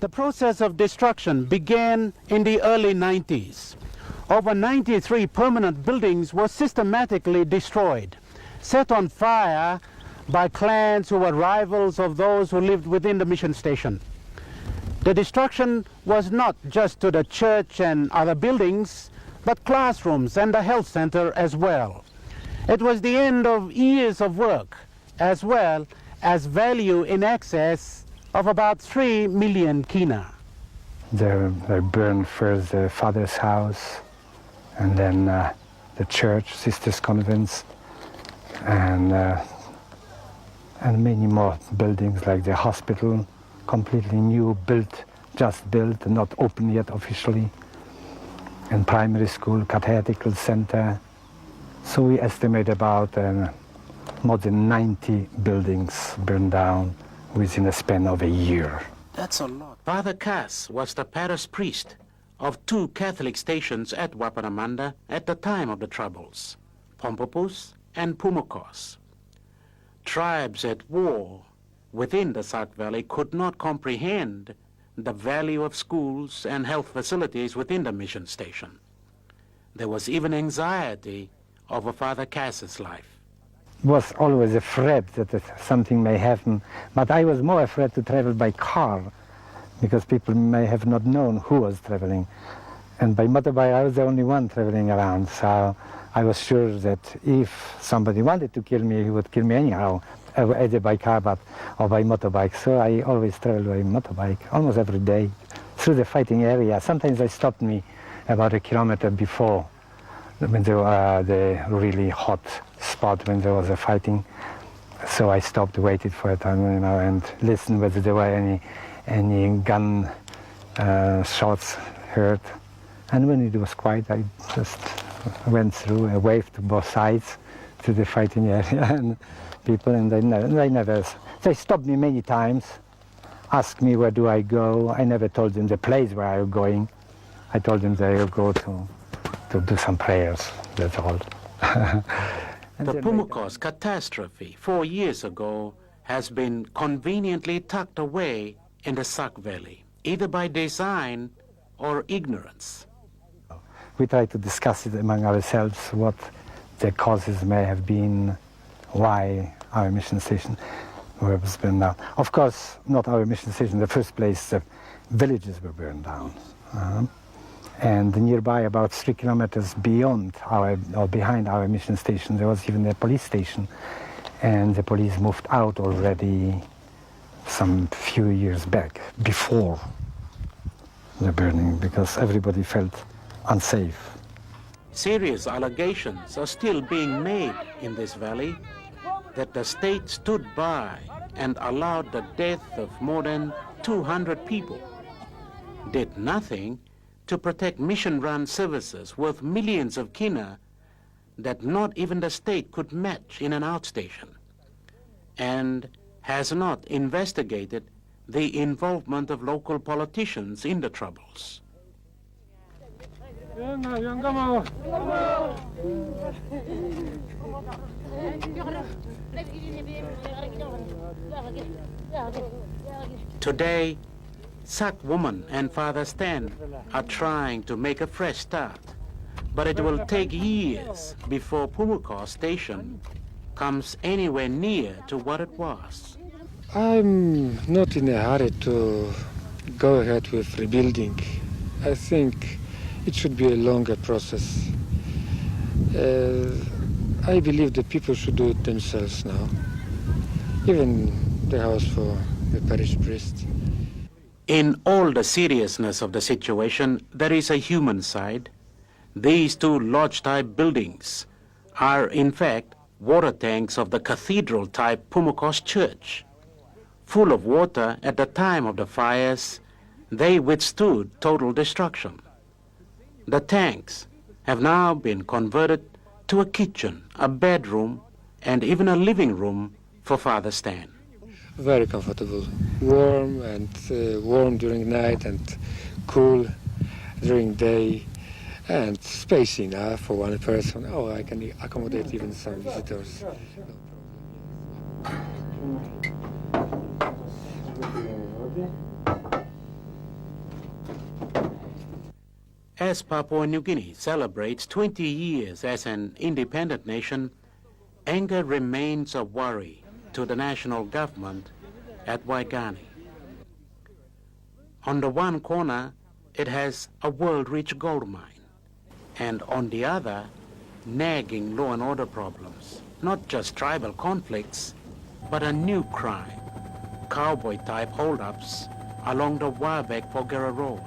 The process of destruction began in the early 90s. Over 93 permanent buildings were systematically destroyed, set on fire by clans who were rivals of those who lived within the mission station. The destruction was not just to the church and other buildings, but classrooms and the health center as well. It was the end of years of work, as well as value in excess of about 3 million kina. They burned first the father's house, and then the church, sisters' convents, and many more buildings like the hospital, completely new, built, just built, not open yet officially, and primary school, catechetical center. So we estimate about more than 90 buildings burned down within a span of a year. That's a lot. Father Cass was the parish priest of 2 Catholic stations at Wapenamanda at the time of the Troubles, Pompopous and Pumukos. Tribes at war within the Sauk Valley could not comprehend the value of schools and health facilities within the mission station. There was even anxiety over Father Cass's life. Was always afraid that something may happen, but I was more afraid to travel by car because people may have not known who was traveling. And by motorbike, I was the only one traveling around, so I was sure that if somebody wanted to kill me, he would kill me anyhow, either by car or by motorbike. So I always traveled by motorbike, almost every day, through the fighting area. Sometimes they stopped me about a kilometer before, when there were the really hot spot when there was a fighting. So I stopped, waited for a time, and listened whether there were any gun shots heard. And when it was quiet, I just went through and waved to both sides to the fighting area and people, and they stopped me many times, asked me where do I go. I never told them the place where I was going. I told them that I would go to do some prayers, that's all. The Pumukos catastrophe 4 years ago has been conveniently tucked away in the Sauk Valley, either by design or ignorance. We try to discuss it among ourselves, what the causes may have been, why our mission station was burned down. Of course, not our mission station. In the first place, the villages were burned down. And nearby, about 3 kilometers beyond or behind our mission station, there was even a police station. And the police moved out already some few years back, before the burning, because everybody felt unsafe. Serious allegations are still being made in this valley that the state stood by and allowed the death of more than 200 people, did nothing to protect mission-run services worth millions of kina that not even the state could match in an outstation, and has not investigated the involvement of local politicians in the Troubles. Today, Sauk woman and Father Stan are trying to make a fresh start, but it will take years before Pumukos Station comes anywhere near to what it was. I'm not in a hurry to go ahead with rebuilding. I think it should be a longer process. I believe the people should do it themselves now, even the house for the parish priest. In all the seriousness of the situation, there is a human side. These 2 lodge-type buildings are, in fact, water tanks of the cathedral-type Pumukos Church. Full of water at the time of the fires, they withstood total destruction. The tanks have now been converted to a kitchen, a bedroom, and even a living room for Father Stan. Very comfortable, warm and warm during night and cool during day, and space enough for one person. Oh, I can accommodate even some visitors. As Papua New Guinea celebrates 20 years as an independent nation, anger remains a worry to the national government at Waigani. On the one corner, it has a world-rich gold mine, and on the other, nagging law and order problems, not just tribal conflicts, but a new crime, cowboy-type holdups along the Waabek-Porgera Road.